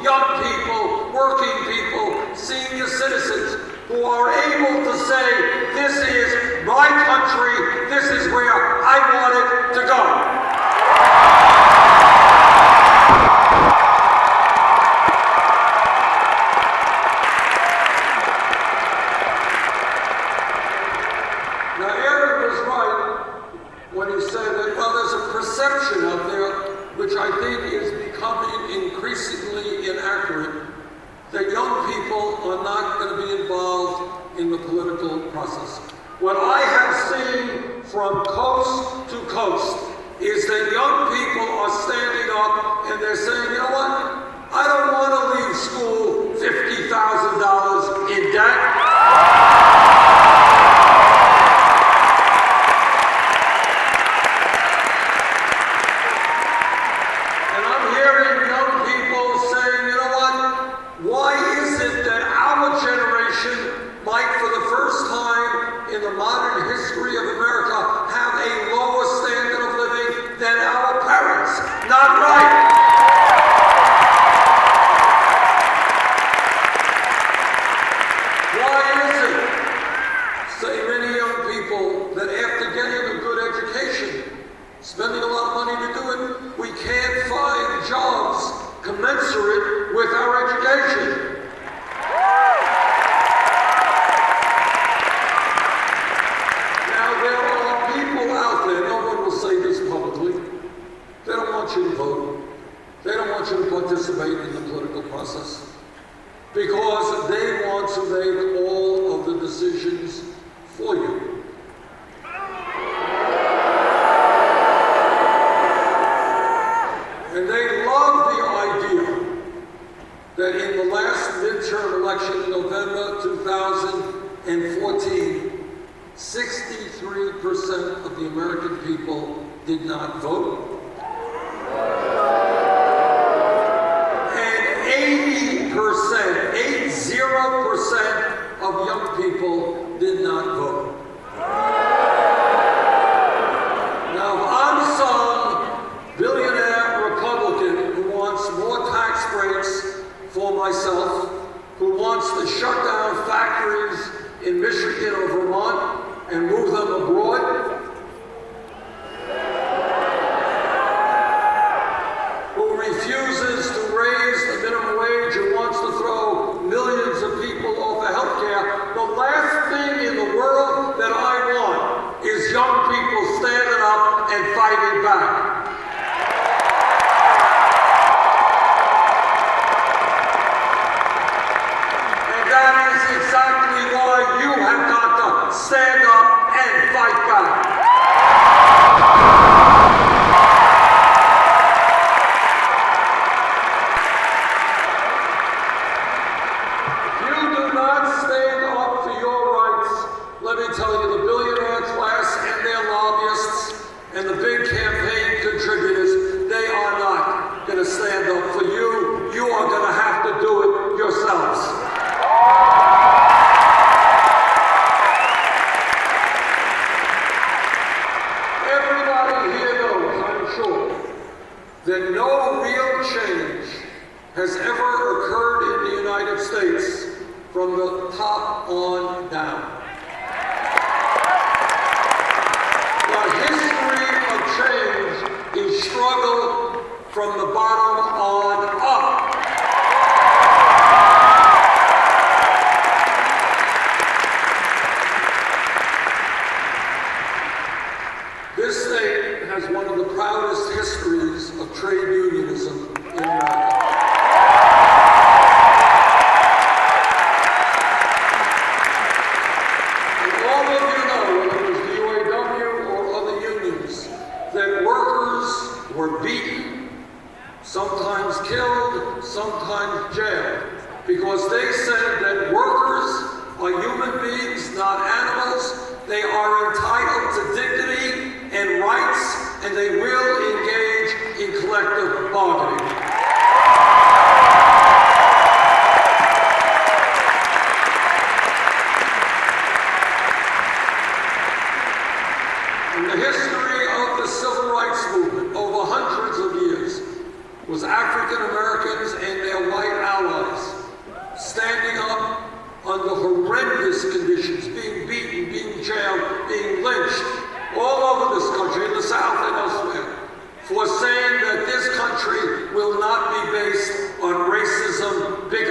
young people, working people, senior citizens who are able to say, this is my country, this is where I want it to go. Perception out there, which I think is becoming increasingly inaccurate, that young people are not going to be involved in the political process. What I have seen from coast to coast is that young people are standing up and they're saying, you know what, I don't want to leave school $50,000 in debt. In the modern history of America, have a lower standard of living than our parents. Not right. Why is it, say many young people, that after getting a good education, spending a lot of money to do it, we can't find jobs commensurate with our education? They don't want you to vote. They don't want you to participate in the political process because they want to make all of the decisions for you. And they love the idea that in the last midterm election in November 2014, 63% of the American people did not vote. And 80% of young people did not vote. Now, if I'm some billionaire Republican who wants more tax breaks for myself, who wants to shut down factories in Michigan or Vermont and move them abroad, refuses to raise the minimum wage and wants to throw millions of people off of health care, the last thing in the world that I want is young people standing up and fighting back. And that is exactly why you have got to stand up and fight back. And the big campaign contributors, they are not going to stand up for you. You are going to have to do it yourselves. Everybody here knows, I'm sure, that no real change has ever occurred in the United States from the top on down. Change is struggle from the bottom on up. This state has one of the proudest histories of trade unionism in America. Were beaten, sometimes killed, sometimes jailed, because they said that workers are human beings, not animals. They are entitled to dignity and rights, and they will engage in collective bargaining. In the history of the civil rights movement, over hundreds of years, was African Americans and their white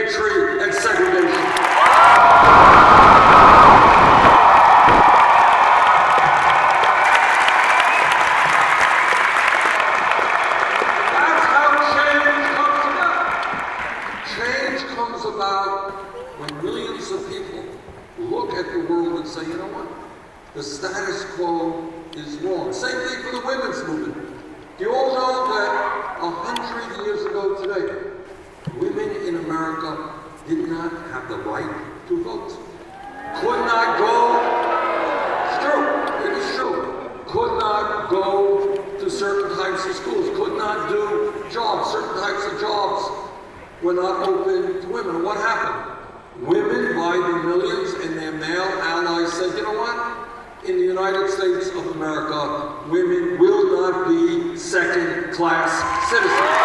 bigotry, and segregation. That's how change comes about. Change comes about when millions of people look at the world and say, you know what? The status quo is wrong. Same thing for the women's movement. You all know that 100 years ago today, women in America did not have the right to vote. Could not go, it's true, it is true, could not go to certain types of schools, could not do jobs, certain types of jobs were not open to women. And what happened? Women by the millions and their male allies said, you know what? In the United States of America, women will not be second-class citizens.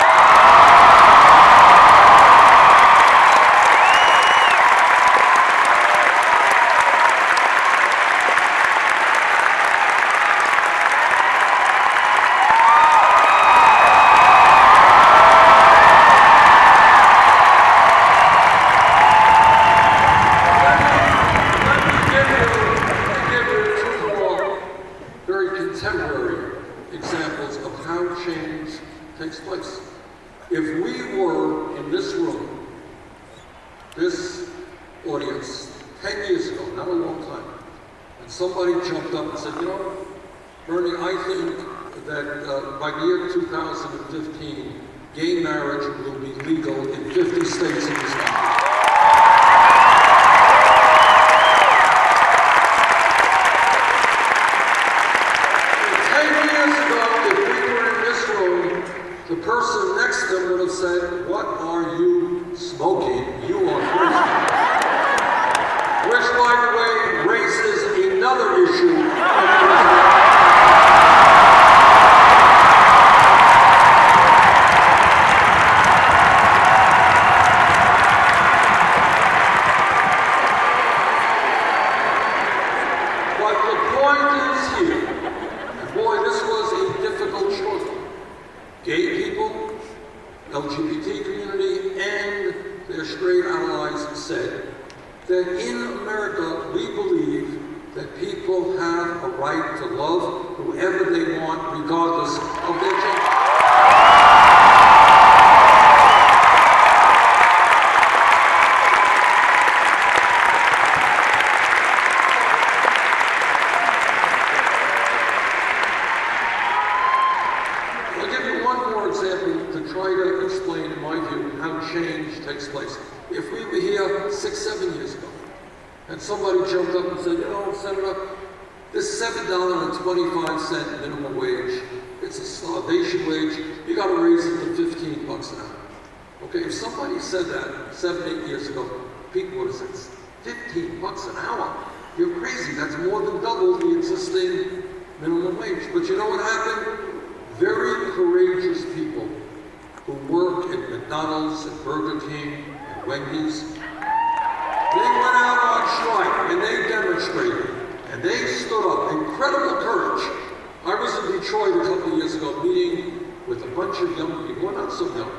Contemporary examples of how change takes place. If we were in this room, this audience, 10 years ago, not a long time, and somebody jumped up and said, you know, Bernie, I think that by the year 2015, gay marriage will be legal in 50 states in this country. The person next to him would have said, what are you smoking? You are crazy. Which, by the way, raises another issue. But the point is here, and boy, this was a difficult choice. Gay people, LGBT community, and their straight allies said that in America we believe that people have a right to love whoever they want, regardless of their gender. To try to explain, in my view, how change takes place. If we were here 6, 7 years ago, and somebody jumped up and said, you know, Senator, this $7.25 minimum wage, it's a starvation wage, you got to raise it to $15 an hour. Okay, if somebody said that 7, 8 years ago, people would have said, $15 an hour? You're crazy, that's more than double the existing minimum wage. But you know what happened? Very courageous people who work at McDonald's and Burger King and Wendy's, they went out on strike and they demonstrated and they stood up. Incredible courage. I was in Detroit a couple of years ago meeting with a bunch of young people, not so young,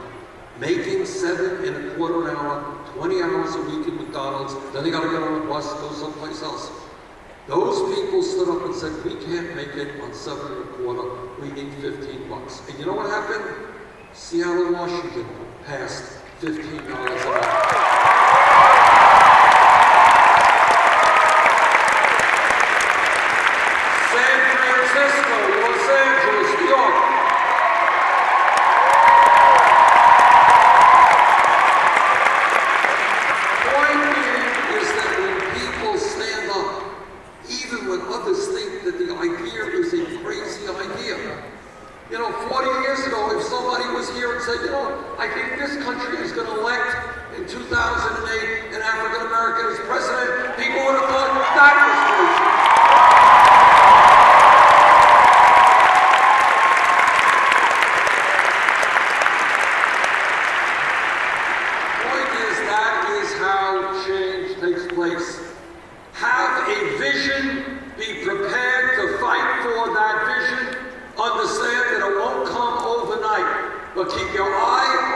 making $7.25 an hour, 20 hours a week at McDonald's, then they got to get on a bus, go someplace else. Those people stood up and said, we can't make it on $7.25, we need $15. And you know what happened? Seattle, Washington passed $15 an hour. San Francisco, Los Angeles, New York. Point being is that when people stand up, even when others think that the idea is a crazy idea. You know, 40 years ago, if somebody was here and said, you know, I think this country is going to elect in 2008 an African American as president, people would have thought that was crazy. Point is, that is how change takes place. Have a vision, be prepared to fight for that vision, understand that it won't come overnight, but keep your eye